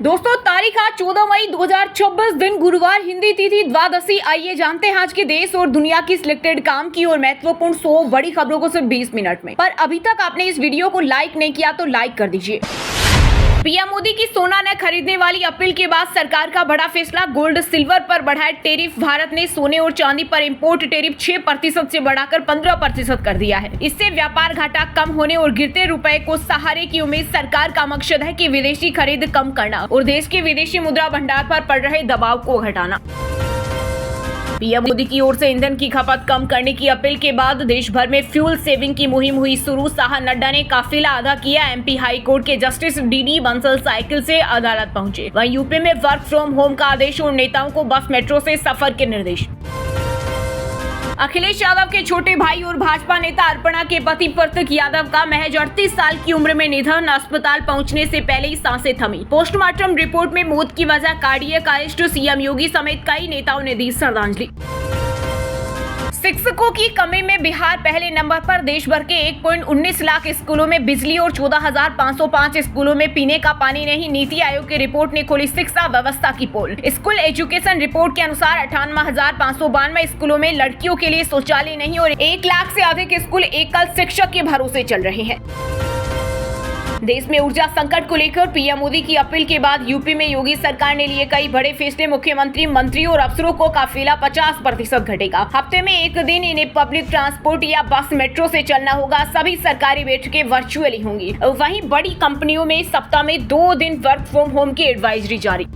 दोस्तों तारीख आज 14 मई 2026 दिन गुरुवार, हिंदी तिथि द्वादशी। आइए जानते हैं आज के देश और दुनिया की सिलेक्टेड काम की और महत्वपूर्ण 100 बड़ी खबरों को सिर्फ 20 मिनट में। पर अभी तक आपने इस वीडियो को लाइक नहीं किया तो लाइक कर दीजिए। पीएम मोदी की सोना न खरीदने वाली अपील के बाद सरकार का बड़ा फैसला, गोल्ड सिल्वर पर बढ़ाए टैरिफ। भारत ने सोने और चांदी पर इंपोर्ट टैरिफ 6% से बढ़ाकर 15% कर दिया है। इससे व्यापार घाटा कम होने और गिरते रुपए को सहारे की उम्मीद। सरकार का मकसद है कि विदेशी खरीद कम करना और देश के विदेशी मुद्रा भंडार पर पड़ रहे दबाव को घटाना। पीएम मोदी की ओर से ईंधन की खपत कम करने की अपील के बाद देश भर में फ्यूल सेविंग की मुहिम हुई शुरू। शाह नड्डा ने काफिला अदा किया। एमपी हाई कोर्ट के जस्टिस डीडी बंसल साइकिल से अदालत पहुंचे। वहीं यूपी में वर्क फ्रॉम होम का आदेश और नेताओं को बस मेट्रो से सफर के निर्देश। अखिलेश यादव के छोटे भाई और भाजपा नेता अर्पणा के पति प्रतीक यादव का महज 38 साल की उम्र में निधन। अस्पताल पहुंचने से पहले ही सांसें थमी। पोस्टमार्टम रिपोर्ट में मौत की वजह कार्डियक अरेस्ट। सीएम योगी समेत कई नेताओं ने दी श्रद्धांजलि। शिक्षकों की कमी में बिहार पहले नंबर पर। देश भर के 1.19 लाख स्कूलों में बिजली और 14,505 स्कूलों में पीने का पानी नहीं। नीति आयोग की रिपोर्ट ने खोली शिक्षा व्यवस्था की पोल। स्कूल एजुकेशन रिपोर्ट के अनुसार 58,592 स्कूलों में लड़कियों के लिए शौचालय नहीं और 1 लाख से अधिक स्कूल एकल शिक्षक के भरोसे चल रहे हैं। देश में ऊर्जा संकट को लेकर पीएम मोदी की अपील के बाद यूपी में योगी सरकार ने लिए कई बड़े फैसले। मुख्यमंत्री, मंत्रियों और अफसरों को काफिला 50% घटेगा। हफ्ते में एक दिन इन्हें पब्लिक ट्रांसपोर्ट या बस मेट्रो से चलना होगा। सभी सरकारी बैठकें वर्चुअली होंगी। वहीं बड़ी कंपनियों में सप्ताह में 2 दिन वर्क फ्रॉम होम की एडवाइजरी जारी।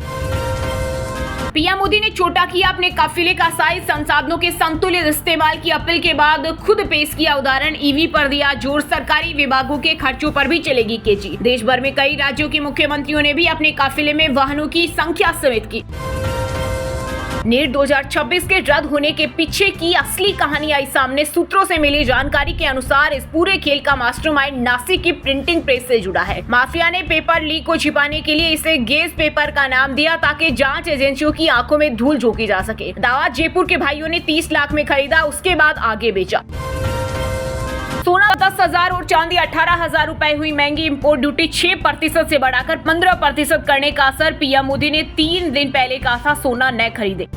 पीएम मोदी ने छोटा किया अपने काफिले का साइज। संसाधनों के संतुलित इस्तेमाल की अपील के बाद खुद पेश किया उदाहरण। ईवी पर दिया जोर। सरकारी विभागों के खर्चों पर भी चलेगी केजी। देश भर में कई राज्यों के मुख्यमंत्रियों ने भी अपने काफिले में वाहनों की संख्या सीमित की। नीट 2026 के रद्द होने के पीछे की असली कहानी आई सामने। सूत्रों से मिली जानकारी के अनुसार इस पूरे खेल का मास्टरमाइंड नासिक की प्रिंटिंग प्रेस से जुड़ा है। माफिया ने पेपर लीक को छिपाने के लिए इसे गेज पेपर का नाम दिया ताकि जांच एजेंसियों की आंखों में धूल झोंकी जा सके। दावा जयपुर के भाइयों ने 30 लाख में खरीदा, उसके बाद आगे बेचा। सोना 10,000 और चांदी 18,000 रुपए हुई महंगी। इंपोर्ट ड्यूटी 6% से बढ़ाकर 15% करने का असर। पीएम मोदी ने 3 दिन पहले कहा था सोना न खरीदे।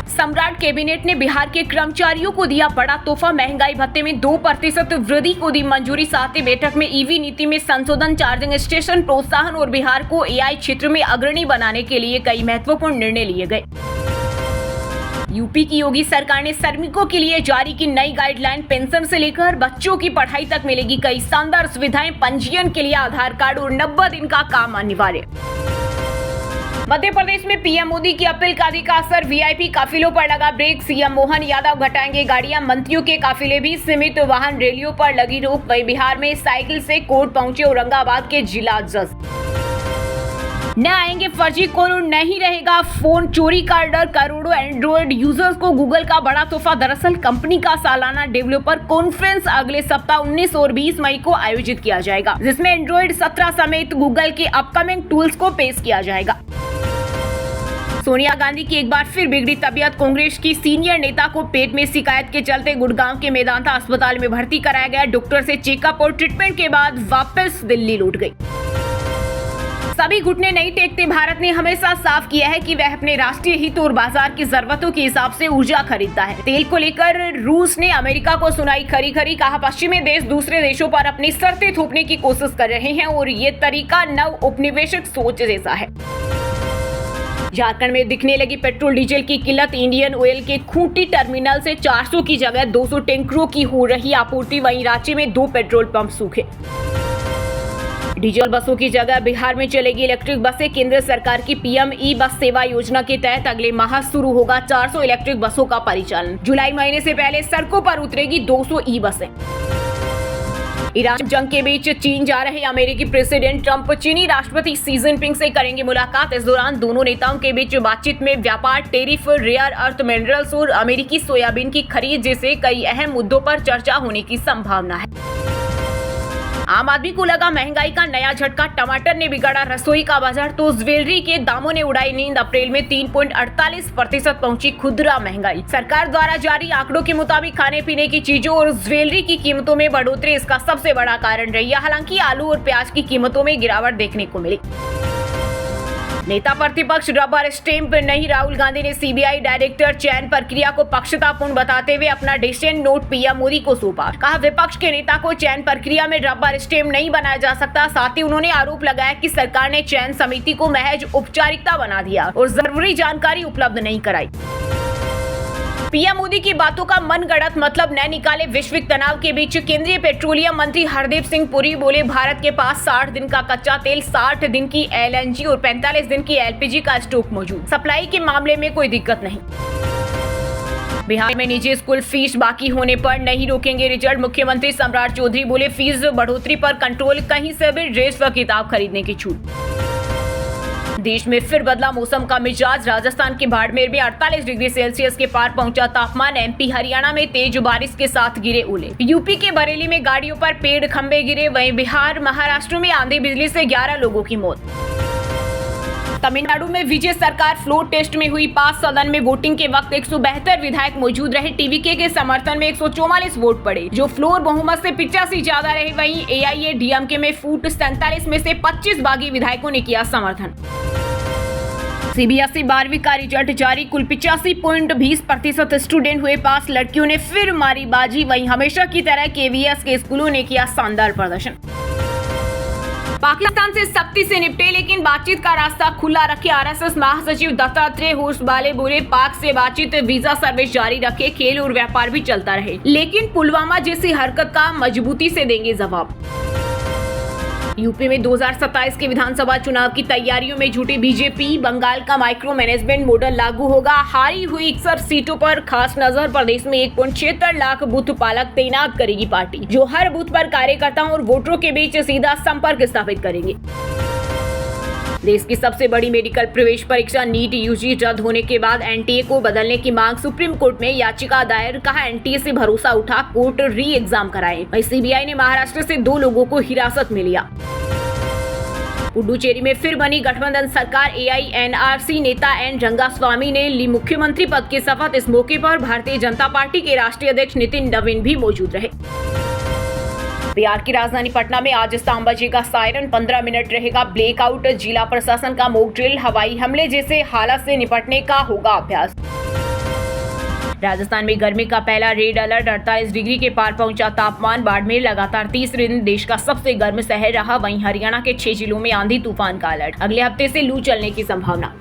सम्राट कैबिनेट ने बिहार के कर्मचारियों को दिया बड़ा तोहफा। महंगाई भत्ते में 2% वृद्धि को दी मंजूरी। साथ ही बैठक में ईवी नीति में संशोधन, चार्जिंग स्टेशन प्रोत्साहन और बिहार को एआई क्षेत्र में अग्रणी बनाने के लिए कई महत्वपूर्ण निर्णय लिए गए। यूपी की योगी सरकार ने श्रमिकों के लिए जारी की नई गाइडलाइन। पेंशन से लेकर बच्चों की पढ़ाई तक मिलेगी कई शानदार सुविधाएं। पंजीयन के लिए आधार कार्ड और 90 दिन का काम अनिवार्य। मध्य प्रदेश में पीएम मोदी की अपील का अधिक असर। वीआईपी काफिलों पर लगा ब्रेक। सीएम मोहन यादव घटाएंगे गाड़ियां। मंत्रियों के काफिले भी सीमित। वाहन रैलियों पर लगी रोक। वहीं बिहार में साइकिल से कोर्ट पहुंचे औरंगाबाद के जिला जज। न आएंगे फर्जी कॉल और नहीं रहेगा फोन चोरी का डर। करोड़ों एंड्रॉइड यूजर्स को गूगल का बड़ा तोहफा। दरअसल कंपनी का सालाना डेवलपर कॉन्फ्रेंस अगले सप्ताह 19 और 20 मई को आयोजित किया जाएगा, जिसमें एंड्रॉइड 17 समेत गूगल के अपकमिंग टूल्स को पेश किया जाएगा। सोनिया गांधी की एक बार फिर बिगड़ी तबीयत। कांग्रेस की सीनियर नेता को पेट में शिकायत के चलते गुड़गांव के मेदांता अस्पताल में भर्ती कराया गया। डॉक्टर से चेकअप और ट्रीटमेंट के बाद वापस दिल्ली लौट गई। सभी घुटने नहीं टेकते। भारत ने हमेशा साफ किया है कि वह अपने राष्ट्रीय हित और बाजार की जरूरतों के हिसाब से ऊर्जा खरीदता है। तेल को लेकर रूस ने अमेरिका को सुनाई खरी खरी। कहा पश्चिमी देश दूसरे देशों पर अपनी शर्तें थोपने की कोशिश कर रहे हैं और ये तरीका नव उपनिवेशिक सोच जैसा है। झारखंड में दिखने लगी पेट्रोल डीजल की किल्लत। इंडियन ऑयल के खूंटी टर्मिनल से 400 की जगह 200 टैंकरों की हो रही आपूर्ति। वहीं रांची में 2 पेट्रोल पंप सूखे। डीजल बसों की जगह बिहार में चलेगी इलेक्ट्रिक बसें। केंद्र सरकार की पीएम ई बस सेवा योजना के तहत अगले माह शुरू होगा 400 इलेक्ट्रिक बसों का परिचालन। जुलाई महीने से पहले सड़कों पर उतरेगी 200 ई बसें। ईरान जंग के बीच चीन जा रहे अमेरिकी प्रेसिडेंट ट्रंप चीनी राष्ट्रपति शी जिनपिंग से करेंगे मुलाकात। इस दौरान दोनों नेताओं के बीच बातचीत में व्यापार, टैरिफ, रेयर अर्थ मिनरल्स और अमेरिकी सोयाबीन की खरीद जैसे कई अहम मुद्दों पर चर्चा होने की संभावना है। आम आदमी को लगा महंगाई का नया झटका। टमाटर ने बिगाड़ा रसोई का बाजार तो ज्वेलरी के दामों ने उड़ाई नींद। अप्रैल में 3.48% पहुंची खुदरा महंगाई। सरकार द्वारा जारी आंकड़ों के मुताबिक खाने पीने की चीजों और ज्वेलरी की कीमतों में बढ़ोतरी इसका सबसे बड़ा कारण रही है। हालांकि आलू और प्याज की कीमतों में गिरावट देखने को मिली। नेता प्रतिपक्ष रबर स्टैंप नहीं, राहुल गांधी ने सीबीआई डायरेक्टर चयन प्रक्रिया को पक्षतापूर्ण बताते हुए अपना डिसीजन नोट पीएम मोदी को सौंपा। कहा विपक्ष के नेता को चयन प्रक्रिया में रबर स्टैंप नहीं बनाया जा सकता। साथ ही उन्होंने आरोप लगाया कि सरकार ने चयन समिति को महज औपचारिकता बना दिया और जरूरी जानकारी उपलब्ध नहीं कराई। पीएम मोदी की बातों का मनगढ़ंत मतलब न निकाले। वैश्विक तनाव के बीच केंद्रीय पेट्रोलियम मंत्री हरदीप सिंह पुरी बोले, भारत के पास 60 दिन का कच्चा तेल, 60 दिन की एलएनजी और 45 दिन की एलपीजी का स्टॉक मौजूद। सप्लाई के मामले में कोई दिक्कत नहीं। बिहार में निजी स्कूल फीस बाकी होने पर नहीं रोकेंगे रिजल्ट। मुख्यमंत्री सम्राट चौधरी बोले, फीस बढ़ोतरी पर कंट्रोल, कहीं से भी ड्रेस व किताब खरीदने की छूट। देश में फिर बदला मौसम का मिजाज। राजस्थान के बाड़मेर में 48 डिग्री सेल्सियस के पार पहुंचा तापमान। एमपी हरियाणा में तेज बारिश के साथ गिरे ओले। यूपी के बरेली में गाड़ियों पर पेड़ खंभे गिरे। वहीं बिहार महाराष्ट्र में आंधी बिजली से 11 लोगों की मौत। तमिलनाडु में विजय सरकार फ्लोर टेस्ट में हुई पास। सदन में वोटिंग के वक्त 172 विधायक मौजूद रहे। टीवीके के समर्थन में 144 वोट पड़े, जो फ्लोर बहुमत से 85 ज्यादा रहे। वहीं एआईएडीएमके में फूट 47 में से 25 बागी विधायकों ने किया समर्थन। सीबीएसई 12वीं का रिजल्ट जारी। कुल 85.20% स्टूडेंट हुए पास। लड़कियों ने फिर मारी बाजी। वहीं हमेशा की तरह केवीएस के स्कूलों ने किया शानदार प्रदर्शन। पाकिस्तान से सख्ती से निपटे, लेकिन बातचीत का रास्ता खुला रखे। आरएसएस महासचिव दत्तात्रेय होसबाले बोले, पाक से बातचीत, वीजा सर्विस जारी रखे, खेल और व्यापार भी चलता रहे, लेकिन पुलवामा जैसी हरकत का मजबूती से देंगे जवाब। यूपी में 2027 के विधानसभा चुनाव की तैयारियों में जुटी बीजेपी। बंगाल का माइक्रो मैनेजमेंट मॉडल लागू होगा। हारी हुई 61 सीटों पर खास नजर। प्रदेश में 1.76 लाख बूथ पालक तैनात करेगी पार्टी, जो हर बूथ पर कार्यकर्ताओं और वोटरों के बीच सीधा संपर्क स्थापित करेंगे। देश की सबसे बड़ी मेडिकल प्रवेश परीक्षा नीट यूजी रद्द होने के बाद एनटीए को बदलने की मांग। सुप्रीम कोर्ट में याचिका दायर। कहा एनटीए से भरोसा उठा, कोर्ट री एग्जाम कराए। वहीं सीबीआई ने महाराष्ट्र से 2 लोगों को हिरासत में लिया। पुडुचेरी में फिर बनी गठबंधन सरकार। एआईएनआरसी नेता एन रंगास्वामी ने ली मुख्यमंत्री पद की शपथ। इस मौके पर भारतीय जनता पार्टी के राष्ट्रीय अध्यक्ष नितिन नवीन भी मौजूद रहे। बिहार की राजधानी पटना में आज शाम बजेगा सायरन। 15 मिनट रहेगा ब्लैकआउट। जिला प्रशासन का मॉक ड्रिल। हवाई हमले जैसे हालात से निपटने का होगा अभ्यास। राजस्थान में गर्मी का पहला रेड अलर्ट। 48 डिग्री के पार पहुंचा तापमान। बाड़मेर लगातार तीसरे दिन देश का सबसे गर्म शहर रहा। वहीं हरियाणा के 6 जिलों में आंधी तूफान का अलर्ट। अगले हफ्ते से लू चलने की संभावना।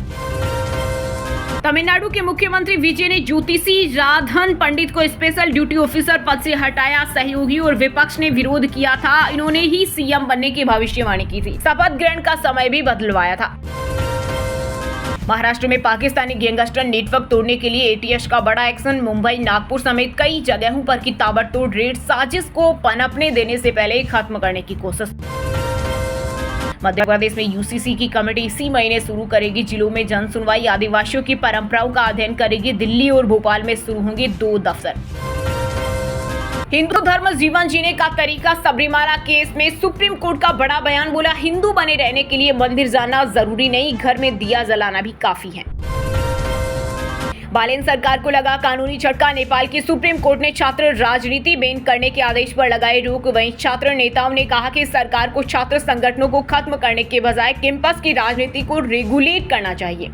तमिलनाडु के मुख्यमंत्री विजय ने ज्योतिषी राधन पंडित को स्पेशल ड्यूटी ऑफिसर पद से हटाया। सहयोगी और विपक्ष ने विरोध किया था। इन्होंने ही सीएम बनने की भविष्यवाणी की थी। शपथ ग्रहण का समय भी बदलवाया था। महाराष्ट्र में पाकिस्तानी गैंगस्टर नेटवर्क तोड़ने के लिए एटीएस का बड़ा एक्शन। मुंबई, नागपुर समेत कई जगहों पर की ताबड़तोड़ रेड। साजिश को पनपने देने से पहले खत्म करने की कोशिश। मध्य प्रदेश में यूसीसी की कमेटी इसी महीने शुरू करेगी। जिलों में जन सुनवाई। आदिवासियों की परंपराओं का अध्ययन करेगी। दिल्ली और भोपाल में शुरू होंगे 2 दफ्तर। हिंदू धर्म जीवन जीने का तरीका। सबरीमाला केस में सुप्रीम कोर्ट का बड़ा बयान। बोला, हिंदू बने रहने के लिए मंदिर जाना जरूरी नहीं, घर में दिया जलाना भी काफी है। बालेन सरकार को लगा कानूनी झटका। नेपाल की सुप्रीम कोर्ट ने छात्र राजनीति बैन करने के आदेश पर लगाए रोक। वहीं छात्र नेताओं ने कहा कि सरकार को छात्र संगठनों को खत्म करने के बजाय कैंपस की राजनीति को रेगुलेट करना चाहिए।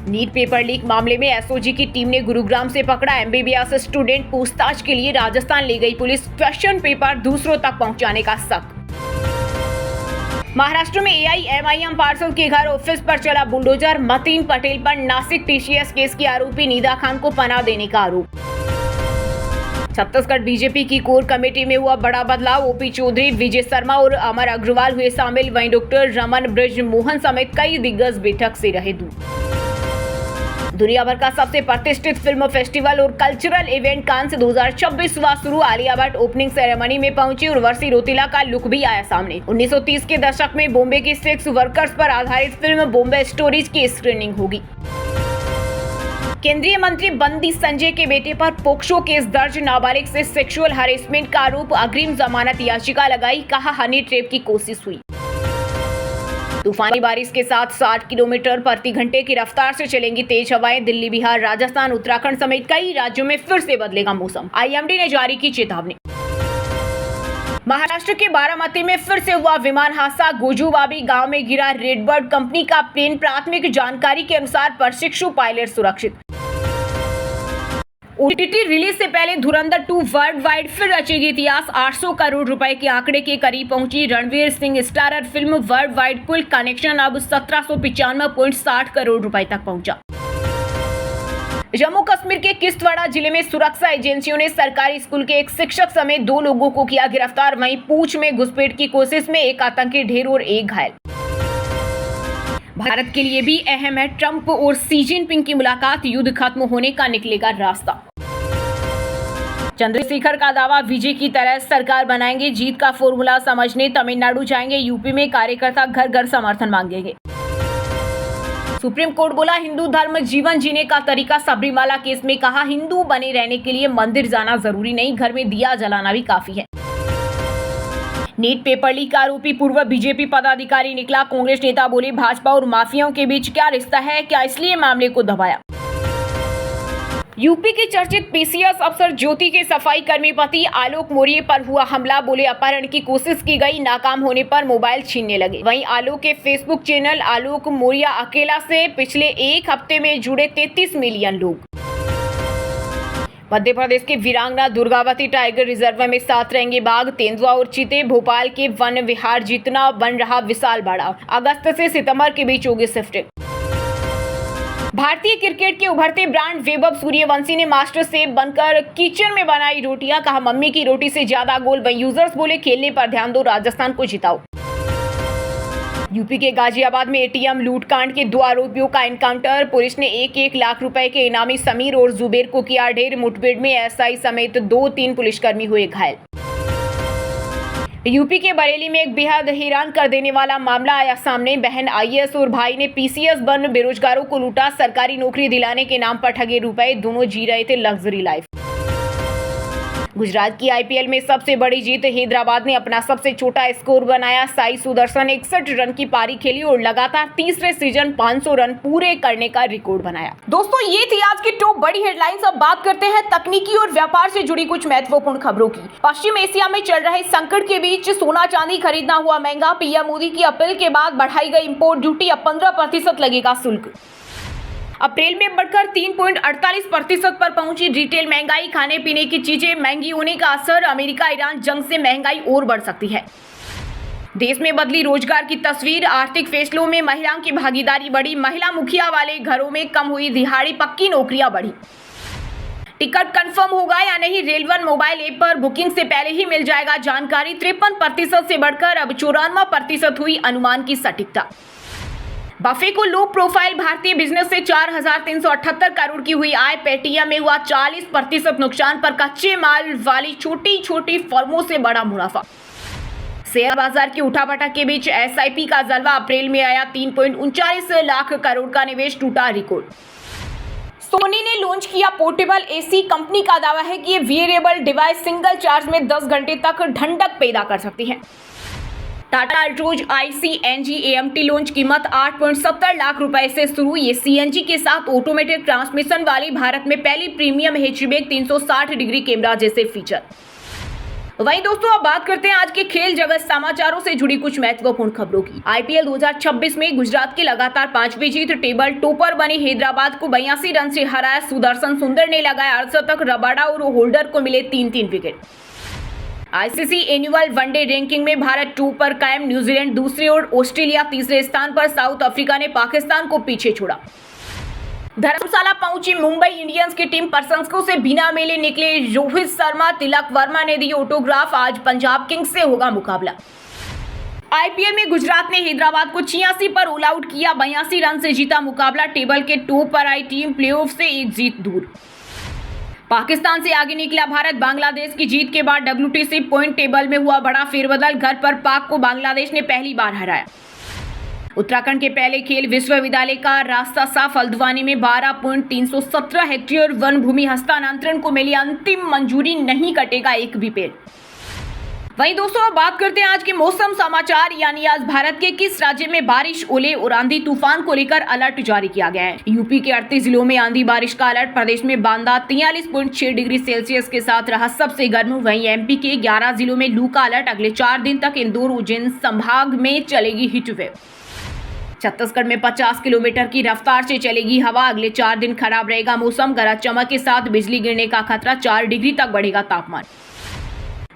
नीट पेपर लीक मामले में एसओजी की टीम ने गुरुग्राम से पकड़ा एमबीबीएस स्टूडेंट। पूछताछ के लिए राजस्थान ले गई पुलिस। क्वेश्चन पेपर दूसरों तक पहुंचाने का शक। महाराष्ट्र में एआईएमआईएम पार्षद के घर ऑफिस पर चला बुलडोजर। मतीन पटेल पर नासिक टीसीएस केस की आरोपी निदा खान को पनाह देने का आरोप। छत्तीसगढ़ बीजेपी की कोर कमेटी में हुआ बड़ा बदलाव। ओपी चौधरी, विजय शर्मा और अमर अग्रवाल हुए शामिल। वहीं डॉक्टर रमन ब्रिज मोहन समेत कई दिग्गज बैठक से रहे दूर। दुनिया भर का सबसे प्रतिष्ठित फिल्म फेस्टिवल और कल्चरल इवेंट कांस 2026 हुआ शुरू। आलिया भट्ट ओपनिंग सेरेमनी में पहुंची और वर्षी रोतिला का लुक भी आया सामने। 1930 के दशक में बॉम्बे की सेक्स वर्कर्स पर आधारित फिल्म बॉम्बे स्टोरीज की स्क्रीनिंग होगी। केंद्रीय मंत्री बंदी संजय के बेटे पर पोक्सो केस दर्ज। नाबालिग से सेक्सुअल हरेसमेंट का आरोप। अग्रिम जमानत याचिका लगाई। कहा हनी ट्रैप की कोशिश हुई। तूफानी बारिश के साथ 60 किलोमीटर प्रति घंटे की रफ्तार से चलेंगी तेज हवाएं। दिल्ली, बिहार, राजस्थान, उत्तराखंड समेत कई राज्यों में फिर से बदलेगा मौसम। आईएमडी ने जारी की चेतावनी। महाराष्ट्र के बारामती में फिर से हुआ विमान हादसा। गोजूबाबी गांव में गिरा रेडबर्ड कंपनी का प्लेन। प्राथमिक जानकारी के अनुसार प्रशिक्षु पायलट सुरक्षित। ओटीटी रिलीज से पहले धुरंधर 2 वर्ल्ड वाइड फिर रचेगी इतिहास। 800 करोड़ रुपए के आंकड़े के करीब पहुंची Ranveer Singh starrer film. World wide कुल कनेक्शन अब 1795.60 करोड़ रुपए तक पहुंचा। जम्मू कश्मीर के किश्तवाड़ा जिले में सुरक्षा एजेंसियों ने सरकारी स्कूल के एक शिक्षक समेत 2 लोगों को किया गिरफ्तार। वहीं पूंछ में घुसपैठ की कोशिश में एक आतंकी ढेर और एक घायल। भारत के लिए भी अहम है, ट्रंप और शी जिनपिंग की मुलाकात, युद्ध खत्म होने का निकलेगा रास्ता। चंद्रशेखर का दावा, विजय की तरह सरकार बनाएंगे, जीत का फॉर्मूला समझने तमिलनाडु जाएंगे, यूपी में कार्यकर्ता घर घर समर्थन मांगेंगे। सुप्रीम कोर्ट बोला, हिंदू धर्म जीवन जीने का तरीका। सबरीमाला केस में कहा, हिंदू बने रहने के लिए मंदिर जाना जरूरी नहीं, घर में दिया जलाना भी काफी है। नीट पेपर लीक आरोपी पूर्व बीजेपी पदाधिकारी निकला। कांग्रेस नेता बोले, भाजपा और माफियाओं के बीच क्या रिश्ता है, क्या इसलिए मामले को दबाया। यूपी के चर्चित पीसीएस अफसर ज्योति के सफाई कर्मी पति आलोक मौर्य पर हुआ हमला। बोले, अपहरण की कोशिश की गई, नाकाम होने पर मोबाइल छीनने लगे। वहीं आलोक के फेसबुक चैनल आलोक मौर्य अकेला से पिछले एक हफ्ते में जुड़े 33 मिलियन लोग। मध्य प्रदेश के वीरांगना दुर्गावती टाइगर रिजर्व में 7 रहेंगे बाघ, तेंदुआ और चीते। भोपाल के वन विहार जितना बन रहा विशाल बाड़ा। अगस्त से सितंबर के बीच होगी शिफ्टिंग। भारतीय क्रिकेट के उभरते ब्रांड वैभव सूर्यवंशी ने मास्टर शेफ बनकर किचन में बनाई रोटियां। कहा, मम्मी की रोटी से ज्यादा गोल। वहीं यूजर्स बोले, खेलने पर ध्यान दो, राजस्थान को जिताओ। यूपी के गाजियाबाद में एटीएम लूटकांड के 2 आरोपियों का एनकाउंटर। पुलिस ने 1-1 लाख रुपए के इनामी समीर और जुबेर को किया ढेर। मुठभेड़ में एसआई समेत 2-3 पुलिसकर्मी हुए घायल। यूपी के बरेली में एक बेहद हैरान कर देने वाला मामला आया सामने। बहन आईएएस और भाई ने पीसीएस बन बेरोजगारों को लूटा। सरकारी नौकरी दिलाने के नाम पर ठगे रुपए। दोनों जी रहे थे लग्जरी लाइफ। गुजरात की आईपीएल में सबसे बड़ी जीत। हैदराबाद ने अपना सबसे छोटा स्कोर बनाया। साई सुदर्शन 61 रन की पारी खेली और लगातार तीसरे सीजन 500 रन पूरे करने का रिकॉर्ड बनाया। दोस्तों, ये थी आज की टॉप बड़ी हेडलाइंस। अब बात करते हैं तकनीकी और व्यापार से जुड़ी कुछ महत्वपूर्ण खबरों की। पश्चिम एशिया में चल रहे संकट के बीच सोना चांदी खरीदना हुआ महंगा। पीएम मोदी की अपील के बाद बढ़ाई गई इंपोर्ट ड्यूटी। अब 15% लगेगा शुल्क। अप्रैल में बढ़कर 3.48% पर पहुंची रिटेल महंगाई। खाने पीने की चीजें महंगी होने का असर। अमेरिका ईरान जंग से महंगाई और बढ़ सकती है। देश में बदली रोजगार की तस्वीर। आर्थिक फैसलों में महिलाओं की भागीदारी बढ़ी। महिला मुखिया वाले घरों में कम हुई दिहाड़ी। पक्की नौकरियां बढ़ी। टिकट कंफर्म होगा या नहीं, रेलवे मोबाइल ऐप पर बुकिंग से पहले ही मिल जाएगा जानकारी। 53% से बढ़कर अब 94% हुई अनुमान की सटीकता। बफे को लो प्रोफाइल। भारतीय बिजनेस से 4,378 करोड़ की हुई आय। पेटीएम में हुआ 40% नुकसान पर कच्चे माल वाली छोटी छोटी फर्मों से बड़ा मुनाफा। शेयर बाजार की उठापटक के बीच एसआईपी का जलवा। अप्रैल में आया 3.39 लाख करोड़ का निवेश, टूटा रिकॉर्ड। सोनी ने लॉन्च किया पोर्टेबल एसी। कंपनी का दावा है कि ये वेरिएबल डिवाइस सिंगल चार्ज में 10 घंटे तक ठंडक पैदा कर सकती है। Tata Altroz ICNG AMT launch. कीमत 8.70 लाख रुपए से शुरू। ये सीएनजी के साथ ऑटोमेटिक ट्रांसमिशन वाली भारत में पहली प्रीमियम हैचबैक। 360 डिग्री कैमरा जैसे फीचर। वहीं दोस्तों, अब बात करते हैं आज के खेल जगत समाचारों से जुड़ी कुछ महत्वपूर्ण खबरों की। आईपीएल 2026 में गुजरात की लगातार 5वीं जीत। टेबल टॉपर बनी हैदराबाद को 82 रन से हराया। सुदर्शन सुंदर ने लगाया अर्धशतक। रबाडा और होल्डर को मिले 3-3 wicket. ICC annual one day ranking में भारत 2 पर कायम। न्यूजीलैंड दूसरे और ऑस्ट्रेलिया तीसरे स्थान पर। साउथ अफ्रीका ने पाकिस्तान को पीछे छोड़ा। धर्मशाला पहुंची मुंबई इंडियंस की टीम। प्रशंसकों से बिना मिले निकले रोहित शर्मा। तिलक वर्मा ने दी ऑटोग्राफ। आज पंजाब किंग्स से होगा मुकाबला। आईपीएल में गुजरात ने हैदराबाद को 86 पर ऑल आउट किया। 82 रन से जीता मुकाबला। टेबल के टॉप पर आई टीम प्लेऑफ से एक जीत दूर। पाकिस्तान से आगे निकला भारत। बांग्लादेश की जीत के बाद WTC पॉइंट टेबल में हुआ बड़ा फेरबदल। घर पर पाक को बांग्लादेश ने पहली बार हराया। उत्तराखंड के पहले खेल विश्वविद्यालय का रास्ता साफ। हल्द्वानी में 12.317 हेक्टेयर वन भूमि हस्तांतरण को मिली अंतिम मंजूरी। नहीं कटेगा एक भी पेड़। वहीं दोस्तों अब बात करते हैं आज के मौसम समाचार, यानी आज भारत के किस राज्य में बारिश, ओले और आंधी तूफान को लेकर अलर्ट जारी किया गया है। यूपी के 38 जिलों में आंधी बारिश का अलर्ट। प्रदेश में बांदा 43.6 डिग्री सेल्सियस के साथ रहा सबसे गर्म। वहीं एमपी के 11 जिलों में लू का अलर्ट। अगले 4 दिन तक इंदौर उज्जैन संभाग में चलेगी हीट वेव। छत्तीसगढ़ में 50 किलोमीटर की रफ्तार से चलेगी हवा। अगले 4 दिन खराब रहेगा मौसम। गरज चमक के साथ बिजली गिरने का खतरा। 4 डिग्री तक बढ़ेगा तापमान।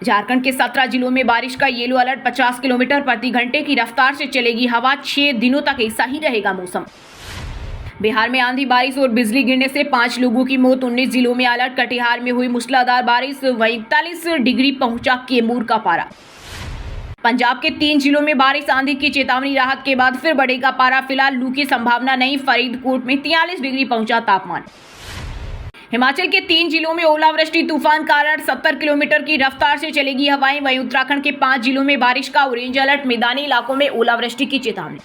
झारखंड के 17 जिलों में बारिश का येलो अलर्ट। 50 किलोमीटर प्रति घंटे की रफ्तार से चलेगी हवा। 6 दिनों तक ऐसा ही रहेगा मौसम। बिहार में आंधी बारिश और बिजली गिरने से 5 लोगों की मौत। 19 जिलों में अलर्ट। कटिहार में हुई मूसलाधार बारिश। वहीं 41 डिग्री पहुंचा कैमूर का पारा। पंजाब के 3 जिलों में बारिश आंधी की चेतावनी। राहत के बाद फिर बढ़ेगा पारा। फिलहाल लू की संभावना नहीं। फरीदकोट में 43 डिग्री पहुंचा तापमान। हिमाचल के 3 जिलों में ओलावृष्टि तूफान का अलर्ट। 70 किलोमीटर की रफ्तार से चलेगी हवाएं। वहीं उत्तराखंड के 5 जिलों में बारिश का ऑरेंज अलर्ट। मैदानी इलाकों में ओलावृष्टि की चेतावनी।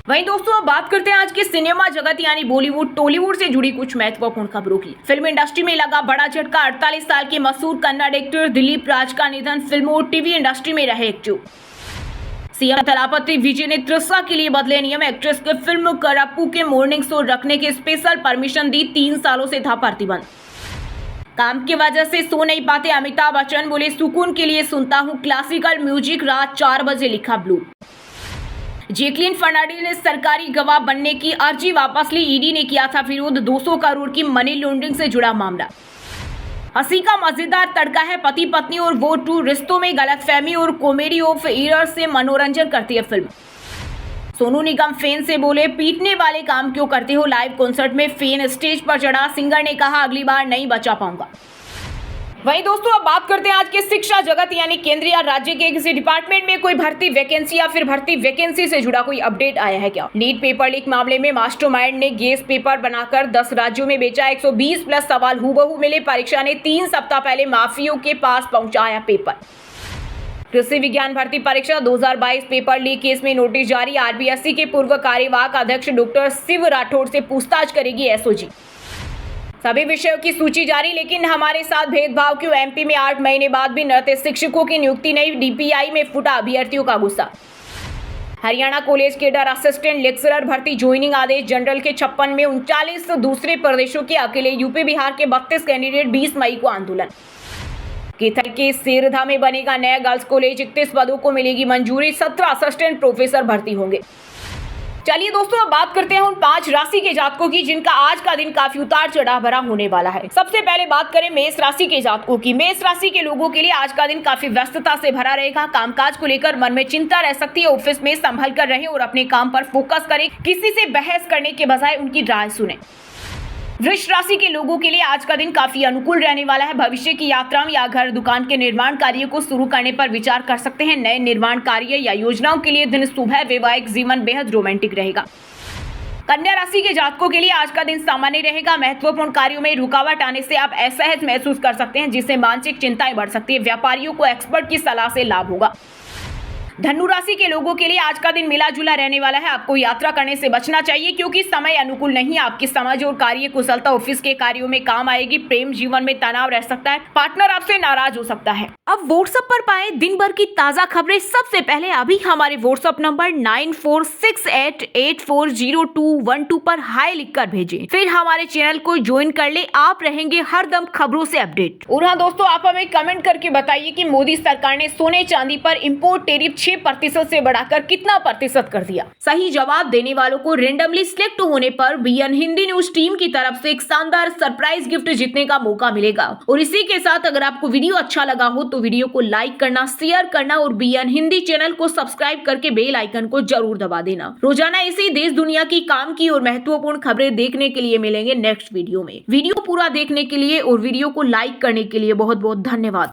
वहीं दोस्तों अब बात करते हैं आज के सिनेमा जगत यानी बॉलीवुड टॉलीवुड से जुड़ी कुछ महत्वपूर्ण खबरों की। फिल्म इंडस्ट्री में लगा बड़ा झटका। 48 साल के मशहूर कन्नड़ एक्टर दिलीप राज का निधन। फिल्म और टीवी इंडस्ट्री में रहे एक्टिव। सीएम थलापति विजय ने त्रिशा के लिए बदले नियम। एक्ट्रेस के फिल्म करप्पू के मॉर्निंग शो रखने की स्पेशल परमिशन दी। 3 सालों से था प्रतिबंध। काम की वजह से सो नहीं पाते अमिताभ बच्चन। बोले सुकून के लिए सुनता हूं क्लासिकल म्यूजिक। रात 4 बजे लिखा ब्लू। जैकलीन फर्नांडिस ने सरकारी गवाह बनने की अर्जी वापस ली। ईडी ने किया था विरोध। 200 करोड़ की मनी लॉन्ड्रिंग से जुड़ा मामला। हंसी का मजेदार तड़का है। पति पत्नी और वो टू रिश्तों में गलतफहमी और कॉमेडी ऑफ एरर्स से मनोरंजन करती है फिल्म। सोनू निगम फैन से बोले पीटने वाले काम क्यों करते हो। लाइव कॉन्सर्ट में फैन स्टेज पर चढ़ा। सिंगर ने कहा अगली बार नहीं बचा पाऊंगा। वहीं दोस्तों अब बात करते हैं आज के शिक्षा जगत यानी केंद्र या राज्य के किसी डिपार्टमेंट में कोई भर्ती वैकेंसी या फिर भर्ती वैकेंसी से जुड़ा कोई अपडेट आया है क्या। नीट पेपर लीक मामले में मास्टरमाइंड ने गेस पेपर बनाकर 10 राज्यों में बेचा। 120 प्लस सवाल हूबहू मिले। परीक्षा ने 3 सप्ताह पहले माफियों के पास पहुंचाया पेपर। कृषि विज्ञान भर्ती परीक्षा 2022 पेपर लीक केस में नोटिस जारी। आरबीएससी के पूर्व कार्यवाहक अध्यक्ष डॉक्टर शिव राठौड़ से पूछताछ करेगी एसओजी। सभी विषयों की सूची जारी। लेकिन हमारे साथ भेदभाव क्यों। एमपी में 8 महीने बाद भी नृत्य शिक्षकों की नियुक्ति नहीं। डीपीआई में फूटा अभ्यर्थियों का गुस्सा। Haryana college cadre assistant lecturer भर्ती ज्वाइनिंग आदेश। जनरल के 56 में 39 दूसरे प्रदेशों के अकेले। यूपी बिहार के 32 कैंडिडेट। 20 मई को आंदोलन। कैथल के सेरधा में बनेगा नया गर्ल्स कॉलेज। 31 पदों को मिलेगी मंजूरी। 17 असिस्टेंट प्रोफेसर भर्ती होंगे। चलिए दोस्तों अब बात करते हैं उन 5 राशि के जातकों की जिनका आज का दिन काफी उतार चढ़ाव भरा होने वाला है। सबसे पहले बात करें मेष राशि के जातकों की। मेष राशि के लोगों के लिए आज का दिन काफी व्यस्तता से भरा रहेगा। कामकाज को लेकर मन में चिंता रह सकती है। ऑफिस में संभल कर रहें और अपने काम पर फोकस करें। किसी से बहस करने के बजाय उनकी राय सुने। वृष राशि के लोगों के लिए आज का दिन काफी अनुकूल रहने वाला है। भविष्य की यात्राओं या घर दुकान के निर्माण कार्य को शुरू करने पर विचार कर सकते हैं। नए निर्माण कार्य या योजनाओं के लिए दिन शुभ है। वैवाहिक जीवन बेहद रोमांटिक रहेगा। कन्या राशि के जातकों के लिए आज का दिन सामान्य रहेगा। महत्वपूर्ण कार्यों में रुकावट आने से आप असहज महसूस कर सकते हैं जिससे मानसिक चिंताएं बढ़ सकती है। व्यापारियों को एक्सपर्ट की सलाह से लाभ होगा। धनु राशि के लोगों के लिए आज का दिन मिला जुला रहने वाला है। आपको यात्रा करने से बचना चाहिए क्योंकि समय अनुकूल नहीं है। आपकी समझ और कार्य कुशलता ऑफिस के कार्यों में काम आएगी। प्रेम जीवन में तनाव रह सकता है। पार्टनर आपसे नाराज हो सकता है। अब व्हाट्सएप पर पाए दिन भर की ताजा खबरें सबसे पहले अभी हमारे व्हाट्सएप नंबर 9468840212 पर हाई लिखकर भेजें। फिर हमारे चैनल को ज्वाइन कर ले। आप रहेंगे हरदम खबरों से अपडेट। और हाँ दोस्तों, आप हमें कमेंट करके बताइए कि मोदी सरकार ने सोने चांदी पर इम्पोर्ट टेरिफ 6% से बढ़ाकर कितना प्रतिशत कर दिया। सही जवाब देने वालों को रेंडमली सिलेक्ट होने पर बीएन हिंदी न्यूज टीम की तरफ से एक शानदार सरप्राइज गिफ्ट जीतने का मौका मिलेगा। और इसी के साथ अगर आपको वीडियो अच्छा लगा हो तो वीडियो को लाइक करना, शेयर करना और बीएन हिंदी चैनल को सब्सक्राइब करके बेल आइकन को जरूर दबा देना। रोजाना इसी देश दुनिया की काम की और महत्वपूर्ण खबरें देखने के लिए मिलेंगे नेक्स्ट वीडियो में। वीडियो पूरा देखने के लिए और वीडियो को लाइक करने के लिए बहुत बहुत धन्यवाद।